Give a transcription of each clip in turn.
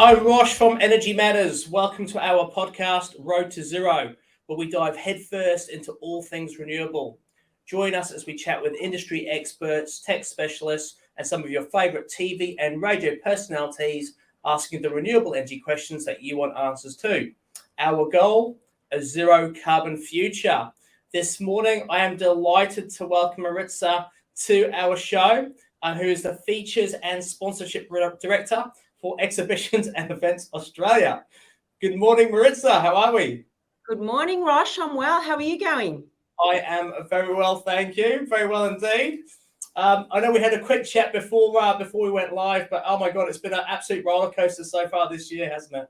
I'm Rosh from Energy Matters. Welcome to our podcast, Road to Zero, where we dive headfirst into all things renewable. Join us as we chat with industry experts, tech specialists, and some of your favourite TV and radio personalities asking the renewable energy questions that you want answers to. Our goal, a zero carbon future. This morning, I am delighted to welcome Maridza to our show, who is the Features and Sponsorship Director for Exhibitions and Events Australia. Good morning, Maridza. How are we? Good morning, Rosh. I'm well. How are you going? I am very well, thank you. Very well indeed. I know we had a quick chat before we went live, but oh my God, it's been an absolute roller coaster so far this year, hasn't it?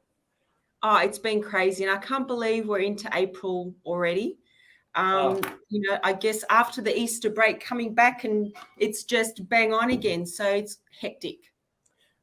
Oh, it's been crazy, and I can't believe we're into April already. I guess after the Easter break coming back, and it's just bang on again. So it's hectic.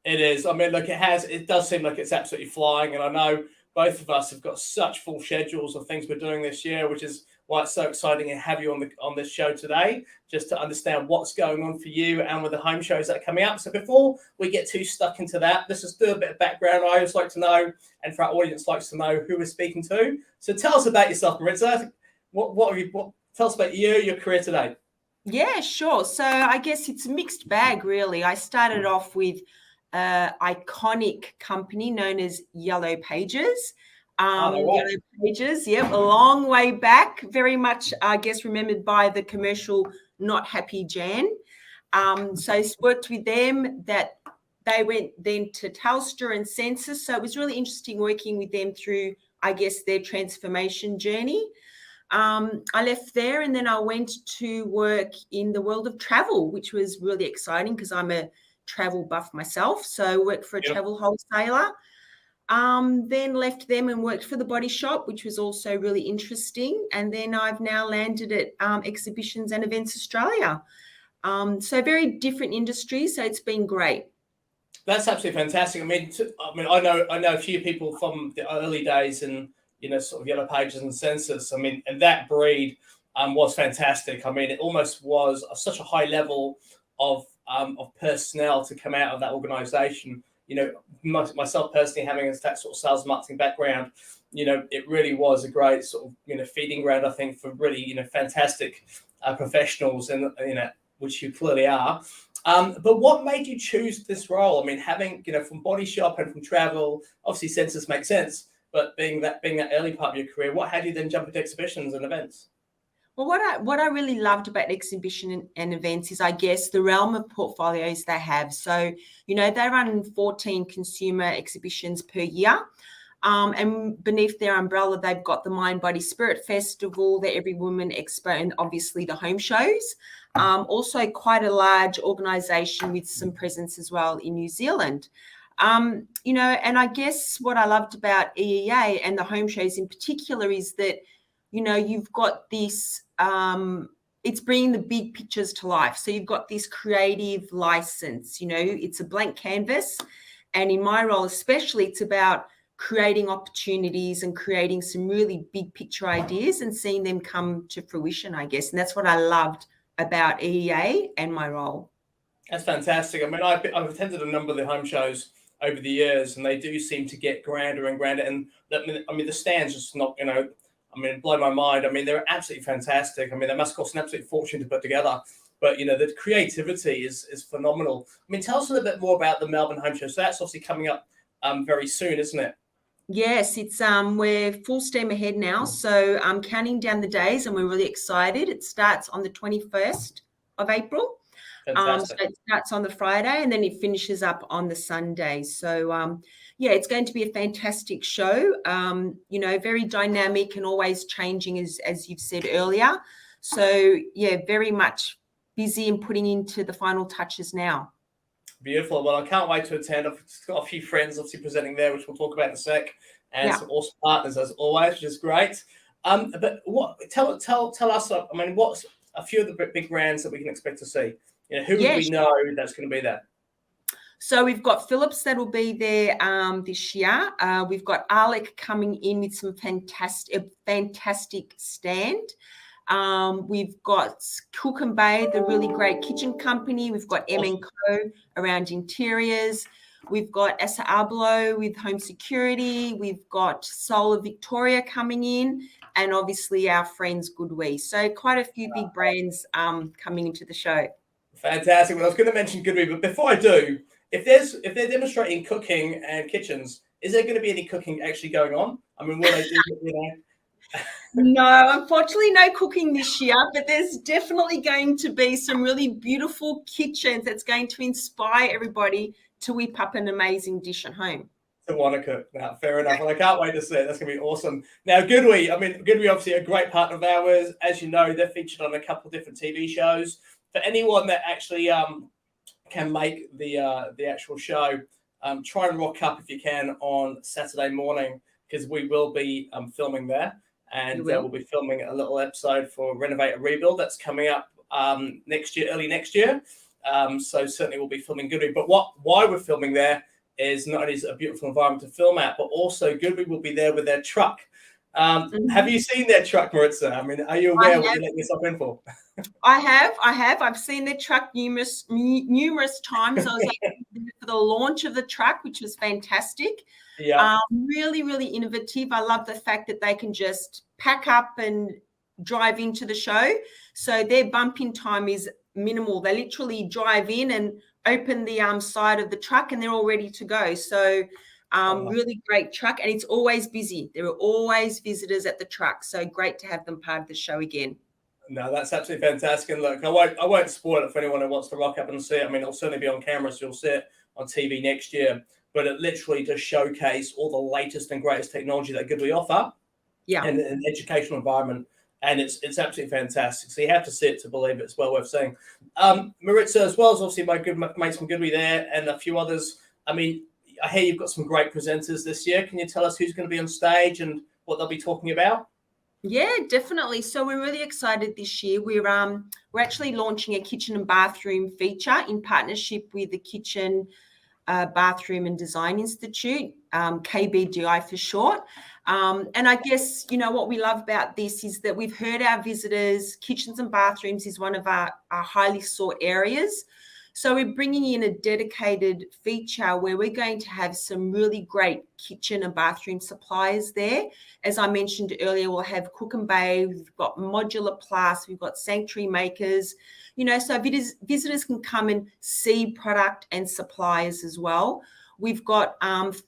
It is. I mean, look, it does seem like it's absolutely flying, and I know both of us have got such full schedules of things we're doing this year, which is why it's so exciting to have you on this show today, just to understand what's going on for you and with the home shows that are coming up. So before we get too stuck into that, let's just do a bit of background. I always like to know, and for our audience likes to know, who we're speaking to. So tell us about yourself, Maridza. Tell us about you, your career today. Yeah, sure. So I guess it's a mixed bag, really. I started off with an iconic company known as Yellow Pages. Yellow Pages, a long way back, very much, I guess, remembered by the commercial Not Happy Jan. So I worked with them. That they went then to Telstra and Census. So it was really interesting working with them through, I guess, their transformation journey. I left there and then I went to work in the world of travel, which was really exciting because I'm a travel buff myself. So I worked for a travel wholesaler. Then left them and worked for the Body Shop, which was also really interesting. And then I've now landed at Exhibitions and Events Australia. So very different industries. So it's been great. That's absolutely fantastic. I mean, I know a few people from the early days and sort of Yellow Pages and Census. I mean, and that breed was fantastic. I mean, it almost was such a high level of personnel to come out of that organisation. Myself personally, having that sort of sales marketing background, it really was a great sort of feeding ground, I think, for really fantastic professionals, and which you clearly are. But what made you choose this role? I mean, having from Body Shop and from travel, obviously Census makes sense. But being that early part of your career, what had you then jump into exhibitions and events? Well, what I really loved about exhibition and events is, I guess, the realm of portfolios they have. So, they run 14 consumer exhibitions per year. And beneath their umbrella, they've got the Mind, Body, Spirit Festival, the Every Woman Expo, and obviously the home shows. Also quite a large organisation with some presence as well in New Zealand. And I guess what I loved about EEA and the home shows in particular is that, you've got this, it's bringing the big pictures to life. So you've got this creative license, it's a blank canvas. And in my role, especially, it's about creating opportunities and creating some really big picture ideas and seeing them come to fruition, I guess. And that's what I loved about EEA and my role. That's fantastic. I mean, I've attended a number of the home shows over the years, and they do seem to get grander and grander. And the stands just not, blow my mind. I mean, they're absolutely fantastic. I mean, they must cost an absolute fortune to put together. But, the creativity is phenomenal. I mean, tell us a little bit more about the Melbourne Home Show. So that's obviously coming up very soon, isn't it? Yes, it's we're full steam ahead now. So I'm counting down the days and we're really excited. It starts on the 21st of April. So it starts on the Friday and then it finishes up on the Sunday. So, it's going to be a fantastic show, very dynamic and always changing, as you've said earlier. So, very much busy and putting into the final touches now. Beautiful. Well, I can't wait to attend. I've got a few friends obviously presenting there, which we'll talk about in a sec, and some awesome partners as always, which is great. But tell us, I mean, what's a few of the big brands that we can expect to see? Who would we know that's going to be there? So we've got Philips that will be there this year. We've got Arlec coming in with some fantastic stand. We've got Cook and Bay, the really great kitchen company. We've got M&Co around interiors. We've got Essa Abloh with home security. We've got Solar Victoria coming in, and obviously our friends Goodwe. So quite a few big brands coming into the show. Fantastic. Well, I was going to mention Goodwe, but before I do, if they're demonstrating cooking and kitchens, is there going to be any cooking actually going on? I mean, will they do, No, unfortunately, no cooking this year, but there's definitely going to be some really beautiful kitchens that's going to inspire everybody to whip up an amazing dish at home. To want to cook. Now, fair enough. Well, I can't wait to see it. That's going to be awesome. Now, Goodwe, obviously a great partner of ours. As you know, they're featured on a couple of different TV shows. For anyone that actually can make the actual show, try and rock up if you can on Saturday morning, because we will be filming there. And we'll be filming a little episode for Renovate and Rebuild that's coming up next year, early next year. So certainly we'll be filming Goodwe. But why we're filming there is not only is it a beautiful environment to film at, but also Goodwe will be there with their truck. Have you seen their truck, Maritza? I mean, are you aware what you're letting yourself in for? I have. I've seen their truck numerous times. I was for the launch of the truck, which was fantastic. Yeah. Really, really innovative. I love the fact that they can just pack up and drive into the show. So their bump-in time is minimal. They literally drive in and open the side of the truck and they're all ready to go. So really great truck, and it's always busy. There are always visitors at the truck. So great to have them part of the show again. No, that's absolutely fantastic. And look, I won't spoil it for anyone who wants to rock up and see it. I mean, it'll certainly be on camera, so you'll see it on TV next year. But it literally does showcase all the latest and greatest technology that Goodwe offer, in an educational environment, and it's absolutely fantastic. So you have to see it to believe it. It's well worth seeing. Maritza, as well as obviously my good mates from Goodwe there, and a few others. I mean, I hear you've got some great presenters this year. Can you tell us who's going to be on stage and what they'll be talking about? Yeah, definitely. So we're really excited this year. We're actually launching a kitchen and bathroom feature in partnership with the Kitchen, Bathroom and Design Institute, KBDI for short. And I guess, what we love about this is that we've heard our visitors. Kitchens and bathrooms is one of our highly sought areas. So we're bringing in a dedicated feature where we're going to have some really great kitchen and bathroom suppliers there. As I mentioned earlier, we'll have Cook and Bay, we've got Modular Plus, we've got Sanctuary Makers, so visitors can come and see product and suppliers as well. We've got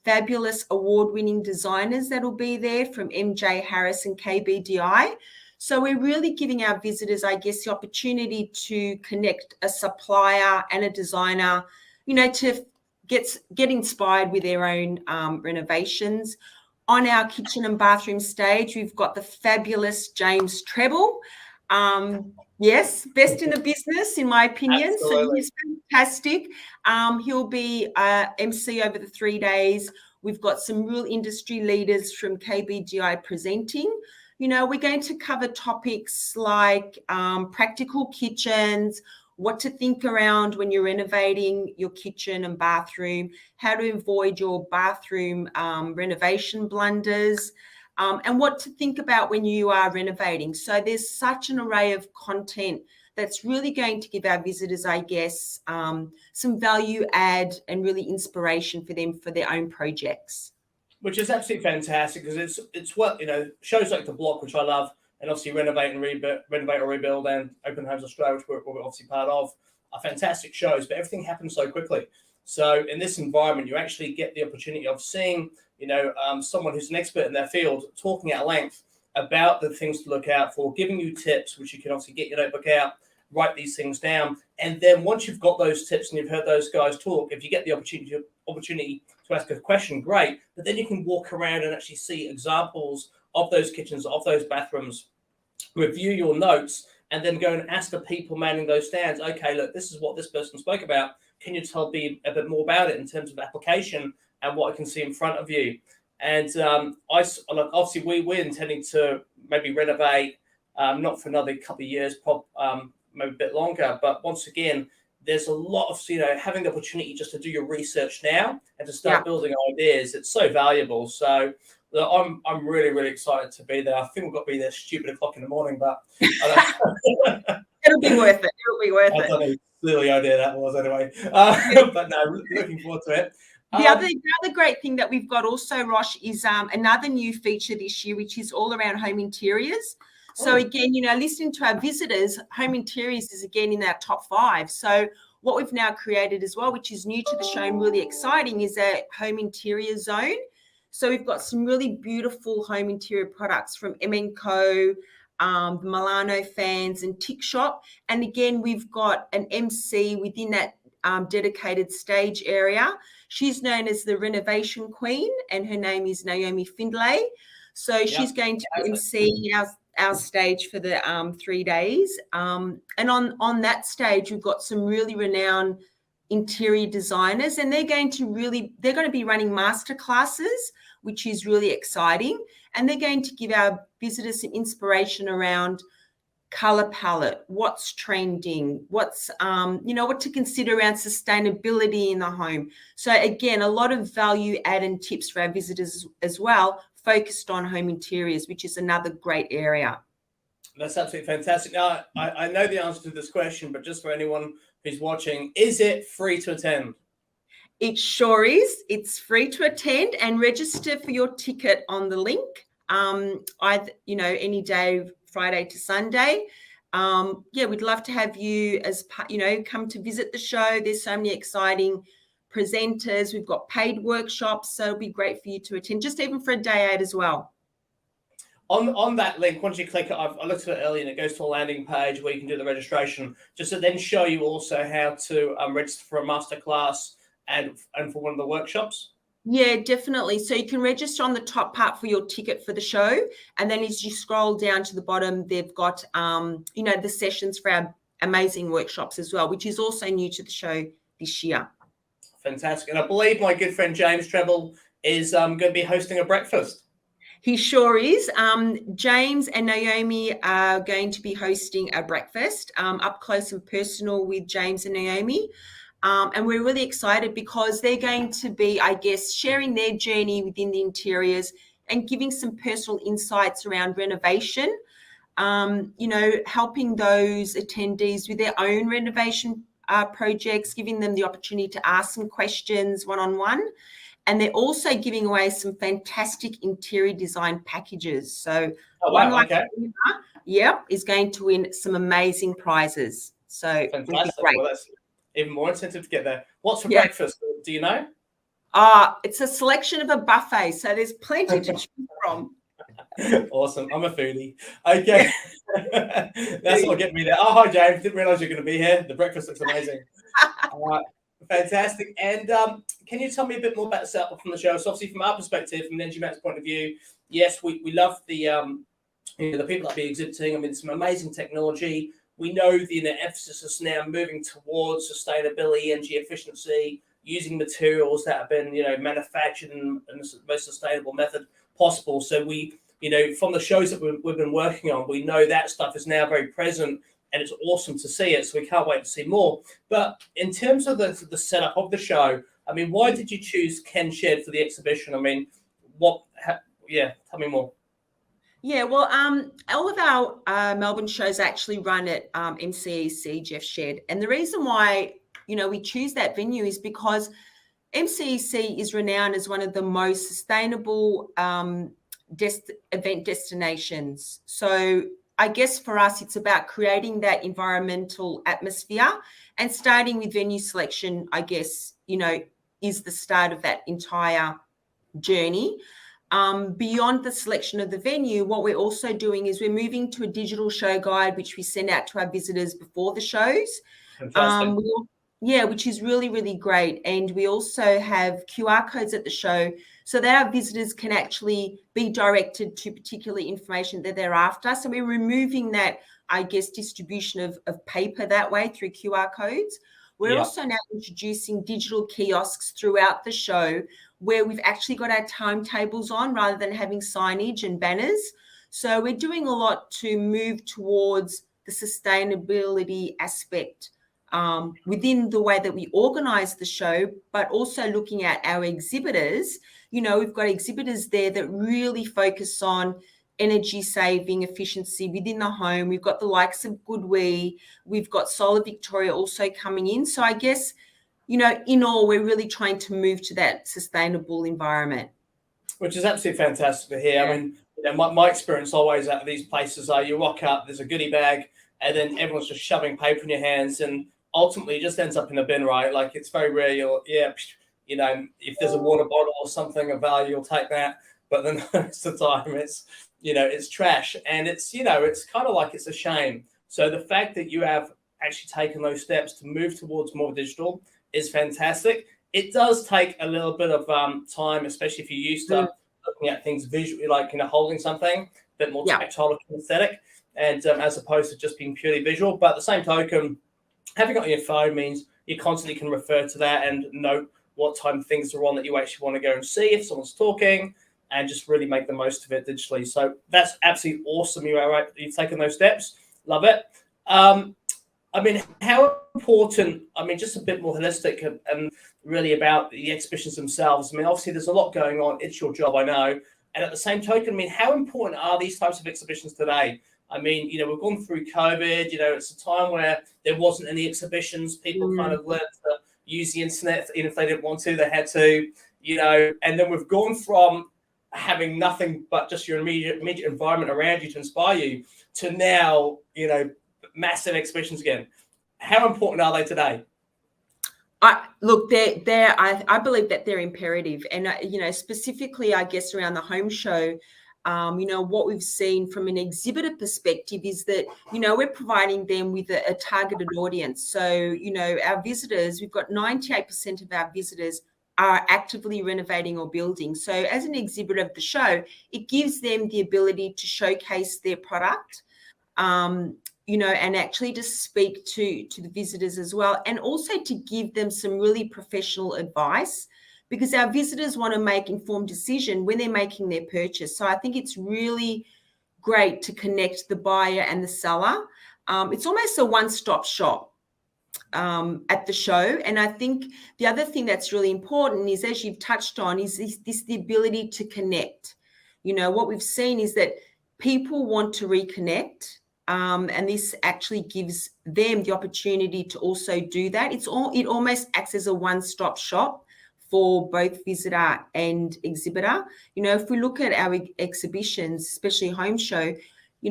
fabulous award-winning designers that'll be there from MJ Harris and KBDI. So we're really giving our visitors, I guess, the opportunity to connect a supplier and a designer, to get inspired with their own renovations. On our kitchen and bathroom stage, we've got the fabulous James Treble. Yes, best in the business, in my opinion. Absolutely. So he's fantastic. He'll be MC over the 3 days. We've got some real industry leaders from KBDI presenting. We're going to cover topics like practical kitchens, what to think around when you're renovating your kitchen and bathroom, how to avoid your bathroom renovation blunders, and what to think about when you are renovating. So there's such an array of content that's really going to give our visitors, I guess, some value add and really inspiration for them for their own projects. Which is absolutely fantastic, because it's what, shows like The Block, which I love, and obviously Renovate or Rebuild, and Open Homes Australia, which we're obviously part of, are fantastic shows, but everything happens so quickly. So in this environment, you actually get the opportunity of seeing, someone who's an expert in their field talking at length about the things to look out for, giving you tips, which you can obviously get your notebook out, write these things down. And then once you've got those tips and you've heard those guys talk, if you get the opportunity to ask a question, great. But then you can walk around and actually see examples of those kitchens, of those bathrooms, review your notes, and then go and ask the people manning those stands, okay, look, this is what this person spoke about. Can you tell me a bit more about it in terms of application and what I can see in front of you? And obviously we're intending to maybe renovate, not for another couple of years, maybe a bit longer. But once again, there's a lot of, having the opportunity just to do your research now and to start building ideas. It's so valuable. So I'm really, really excited to be there. I think we've got to be there stupid o'clock in the morning, but it'll be worth it. It'll be worth it. I don't know, silly idea that was anyway. But no, looking forward to it. The other great thing that we've got also, Rosh, is another new feature this year, which is all around home interiors. So again, listening to our visitors, home interiors is again in our top 5. So what we've now created as well, which is new to the show and really exciting, is a home interior zone. So we've got some really beautiful home interior products from M&Co, the Milano Fans and Tick Shop. And again, we've got an MC within that dedicated stage area. She's known as the Renovation Queen, and her name is Naomi Findlay. So she's going to MC our stage for the 3 days. And on that stage, we've got some really renowned interior designers, and they're going to be running master classes, which is really exciting. And they're going to give our visitors some inspiration around color palette, what's trending, what's what to consider around sustainability in the home. So again, a lot of value add and tips for our visitors as well, focused on home interiors, which is another great area. That's absolutely fantastic. Now, I know the answer to this question, but just for anyone who's watching, is it free to attend? It sure is. It's free to attend, and register for your ticket on the link. Any day, Friday to Sunday. We'd love to have you come to visit the show. There's so many exciting presenters. We've got paid workshops, so it'll be great for you to attend, just even for a day out as well. On that link, once you click it, I looked at it earlier, and it goes to a landing page where you can do the registration, just to then show you also how to register for a masterclass and for one of the workshops. Yeah, definitely. So you can register on the top part for your ticket for the show, and then as you scroll down to the bottom, they've got the sessions for our amazing workshops as well, which is also new to the show this year. Fantastic. And I believe my good friend James Treble is going to be hosting a breakfast. He sure is. James and Naomi are going to be hosting a breakfast, up close and personal with James and Naomi. And we're really excited because they're going to be, I guess, sharing their journey within the interiors and giving some personal insights around renovation, helping those attendees with their own renovation projects, giving them the opportunity to ask some questions one-on-one. And they're also giving away some fantastic interior design packages. So is going to win some amazing prizes. So fantastic. Well, that's even more incentive to get there. What's for breakfast? Do you know? It's a selection of a buffet, so there's plenty to choose from. Awesome. I'm a foodie. Okay. That's what get me there. Oh, hi, James. Didn't realize you're going to be here. The breakfast looks amazing. Fantastic. And can you tell me a bit more about yourself from the show? So obviously from our perspective, from an NGMAT's point of view, yes, we love the people that be exhibiting. I mean, some amazing technology. We know the emphasis is now moving towards sustainability, energy efficiency, using materials that have been, manufactured in the most sustainable method possible. So we, from the shows that we've been working on, we know that stuff is now very present, and it's awesome to see it. So we can't wait to see more. But in terms of the setup of the show, I mean, why did you choose Ken Shed for the exhibition? I mean, tell me more. Yeah, well, all of our Melbourne shows actually run at MCEC Jeff Shed. And the reason why, we choose that venue is because MCEC is renowned as one of the most sustainable event destinations. So I guess for us, it's about creating that environmental atmosphere, and starting with venue selection, I guess, is the start of that entire journey. Beyond the selection of the venue, what we're also doing is we're moving to a digital show guide, which we send out to our visitors before the shows. Which is really, really great. And we also have QR codes at the show so that our visitors can actually be directed to particular information that they're after. So we're removing that, I guess, distribution of paper that way through QR codes. We're also now introducing digital kiosks throughout the show where we've actually got our timetables on rather than having signage and banners. So we're doing a lot to move towards the sustainability aspect within the way that we organise the show, but also looking at our exhibitors. We've got exhibitors there that really focus on energy saving, efficiency within the home. We've got the likes of Goodwe. We've got Solar Victoria also coming in. So I guess in all, we're really trying to move to that sustainable environment. Which is absolutely fantastic to hear. Yeah. I mean, my experience always at these places are you rock up, there's a goodie bag, and then everyone's just shoving paper in your hands, and ultimately it just ends up in a bin, right? Like, it's very rare if there's a water bottle or something of value, you'll take that. But then most of the time it's trash, and it's kind of like, it's a shame. So the fact that you have actually taken those steps to move towards more digital is fantastic. It does take a little bit of time, especially if you're used to looking at things visually, like holding something a bit more tactile and kinesthetic, and as opposed to just being purely visual. But at the same token, having it on your phone means you constantly can refer to that and note what time things are on that you actually want to go and see if someone's talking, and just really make the most of it digitally. So that's absolutely awesome. You've taken those steps. Love it. I mean, how important, just a bit more holistic and really about the exhibitions themselves. I mean, obviously there's a lot going on. It's your job, I know. And at the same token, how important are these types of exhibitions today? I mean, we've gone through COVID, it's a time where there wasn't any exhibitions. People kind of learned to use the internet, even if they didn't want to, they had to, and then we've gone from having nothing but just your immediate environment around you to inspire you to now, massive exhibitions again. How important are they today? I believe that they're imperative, and specifically, I guess, around the home show. What we've seen from an exhibitor perspective is that we're providing them with a targeted audience. So our visitors, we've got 98% of our visitors are actively renovating or building. So as an exhibitor of the show, it gives them the ability to showcase their product. And actually to speak to the visitors as well, and also to give them some really professional advice, because our visitors want to make informed decision when they're making their purchase. So I think it's really great to connect the buyer and the seller. It's almost a one-stop shop at the show. And I think the other thing that's really important is, as you've touched on, is this the ability to connect. What we've seen is that people want to reconnect. And this actually gives them the opportunity to also do that. It almost acts as a one-stop shop for both visitor and exhibitor. If we look at our exhibitions, especially home show,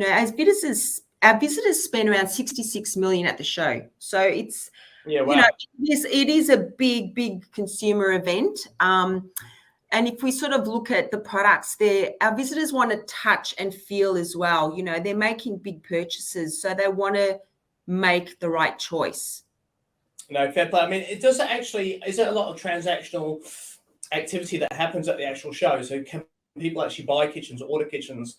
as visitors, our visitors spend around 66 million at the show. So it's, it is a big consumer event. And if we sort of look at the products there, our visitors want to touch and feel as well. They're making big purchases, so they want to make the right choice. No, fair play. I mean, is there a lot of transactional activity that happens at the actual show? So can people actually buy kitchens, order kitchens,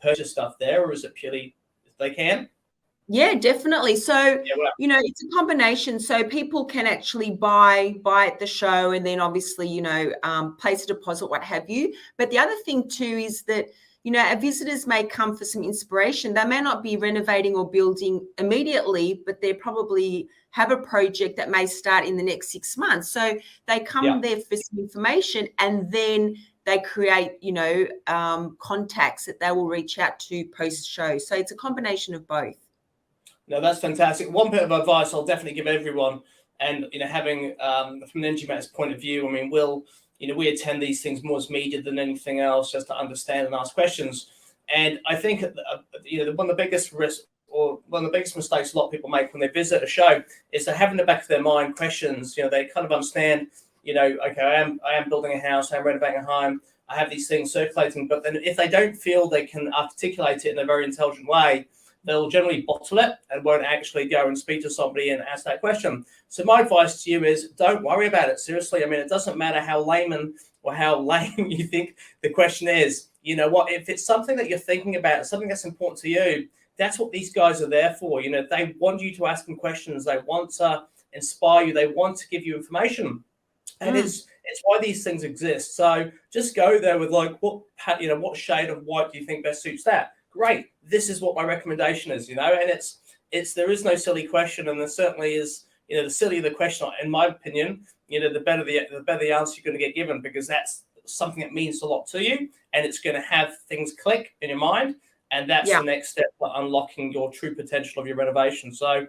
purchase stuff there, or is it purely if they can? Yeah, definitely. So, it's a combination. So people can actually buy at the show, and then obviously, place a deposit, what have you. But the other thing too is that, our visitors may come for some inspiration. They may not be renovating or building immediately, but they probably have a project that may start in the next 6 months. So they come there for some information, and then they create, contacts that they will reach out to post-show. So it's a combination of both. No, that's fantastic. One bit of advice I'll definitely give everyone, and having from an Energy Matters point of view, I mean, we attend these things more as media than anything else, just to understand and ask questions. And I think one of the biggest risks, or one of the biggest mistakes a lot of people make when they visit a show, is to have in the back of their mind questions. They kind of understand, okay, I am building a house, I'm renovating a home, I have these things circulating, but then if they don't feel they can articulate it in a very intelligent way, they'll generally bottle it and won't actually go and speak to somebody and ask that question. So my advice to you is, don't worry about it. Seriously, I mean, it doesn't matter how layman or how lame you think the question is. If it's something that you're thinking about, something that's important to you, that's what these guys are there for. They want you to ask them questions. They want to inspire you. They want to give you information. And it's why these things exist. So just go there with what shade of white do you think best suits that? Great. This is what my recommendation is, and there is no silly question, and there certainly is, the sillier the question, in my opinion, the better the answer you're going to get given, because that's something that means a lot to you, and it's going to have things click in your mind, and that's the next step for unlocking your true potential of your renovation. So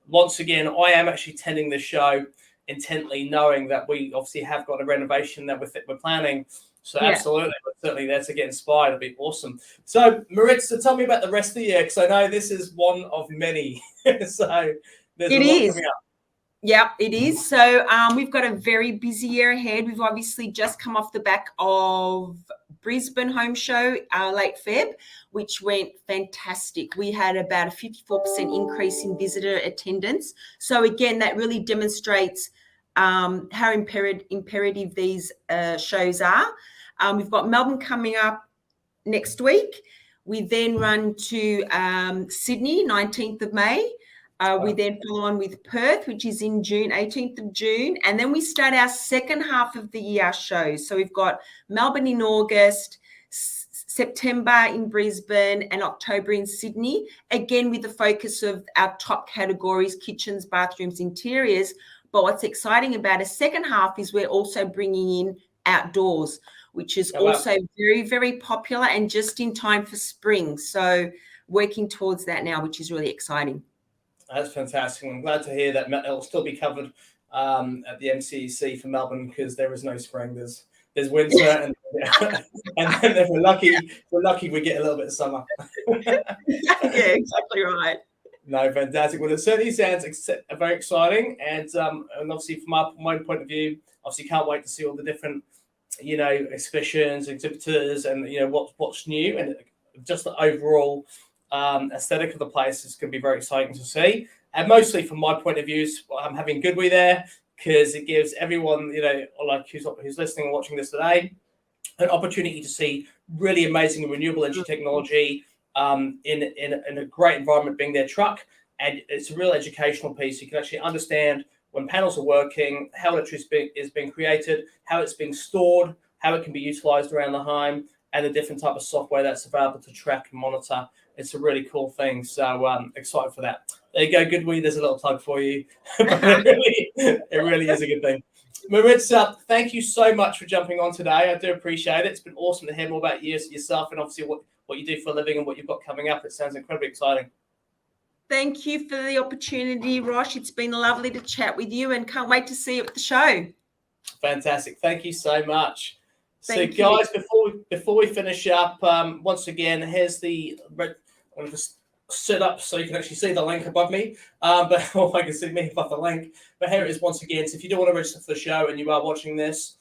once again, I am actually attending this show intently, knowing that we obviously have got a renovation that we're planning. So Yeah. absolutely, we're certainly there to get inspired. It'd be awesome. So Maritza, tell me about the rest of the year, because I know this is one of many. So there's a lot coming up. Yeah, it is. So we've got a very busy year ahead. We've obviously just come off the back of Brisbane Home Show, late Feb, which went fantastic. We had about a 54% increase in visitor attendance. So again, that really demonstrates how imperative these shows are. We've got Melbourne coming up next week. We then run to Sydney, 19th of May. We then follow on with Perth, which is in June, 18th of June. And then we start our second half of the year shows. So we've got Melbourne in August, September in Brisbane, and October in Sydney. Again, with the focus of our top categories, kitchens, bathrooms, interiors. But what's exciting about a second half is we're also bringing in outdoors, which is also very, very popular and just in time for spring. So working towards that now, which is really exciting. That's fantastic. I'm glad to hear that it'll still be covered at the MCEC for Melbourne, because there is no spring. There's winter, and then if we're lucky we get a little bit of summer. Yeah, exactly right. No, fantastic. Well, it certainly sounds very exciting, and obviously from my point of view, obviously can't wait to see all the different, exhibitions, exhibitors, and what's new, and just the overall aesthetic of the place is going to be very exciting to see. And mostly from my point of view, I'm having Goodwe there, because it gives everyone, like who's listening and watching this today, an opportunity to see really amazing renewable energy technology in a great environment, being their truck. And it's a real educational piece. You can actually understand when panels are working, how electricity is being created, how it's being stored, how it can be utilized around the home, and the different type of software that's available to track and monitor. It's a really cool thing. So excited for that. There you go, Goodwe. There's a little plug for you. But it really is a good thing. Maritza, thank you so much for jumping on today. I do appreciate it. It's been awesome to hear more about yourself, and obviously what you do for a living and what you've got coming up. It sounds incredibly exciting. Thank you for the opportunity, Rosh. It's been lovely to chat with you, and can't wait to see you at the show. Fantastic. Thank you so much. Thank so, guys, before we finish up, once again, here's the red. I'm just sit up so you can actually see the link above me. But I can see me above the link. But here it is once again. So if you do want to register for the show and you are watching this,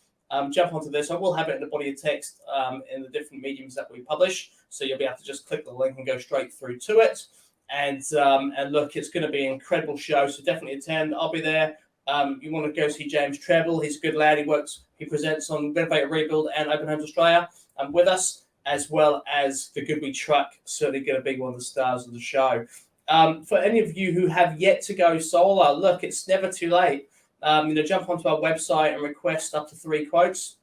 jump onto this. I will have it in the body of text in the different mediums that we publish. So you'll be able to just click the link and go straight through to it. And look, it's going to be an incredible show. So definitely attend. I'll be there. You want to go see James Treble. He's a good lad. He presents on Renovate, Rebuild and Open Homes Australia with us, as well as the Goodwe truck. Certainly going to be one of the stars of the show. For any of you who have yet to go solar, look, it's never too late. Jump onto our website and request up to 3 quotes,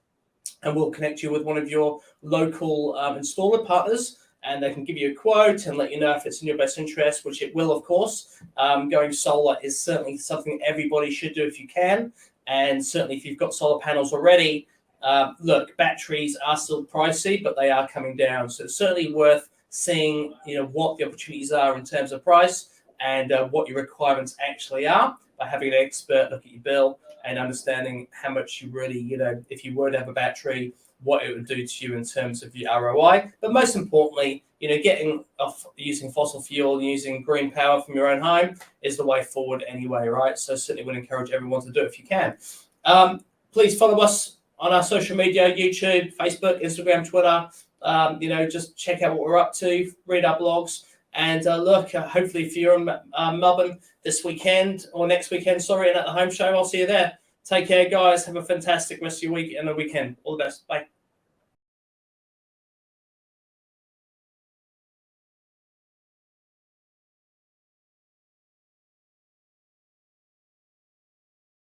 and we'll connect you with one of your local installer partners, and they can give you a quote and let you know if it's in your best interest, which it will, of course. Going solar is certainly something everybody should do if you can. And certainly if you've got solar panels already, look, batteries are still pricey, but they are coming down. So it's certainly worth seeing, what the opportunities are in terms of price and what your requirements actually are, by having an expert look at your bill and understanding how much you really, if you were to have a battery, what it would do to you in terms of your ROI. But most importantly, getting off using fossil fuel and using green power from your own home is the way forward anyway, right? So certainly would encourage everyone to do it if you can. Please follow us on our social media, YouTube, Facebook, Instagram, Twitter. Just check out what we're up to, read our blogs. And look, hopefully if you're in Melbourne this weekend or next weekend, and at the home show, I'll see you there. Take care, guys. Have a fantastic rest of your week and the weekend. All the best. Bye.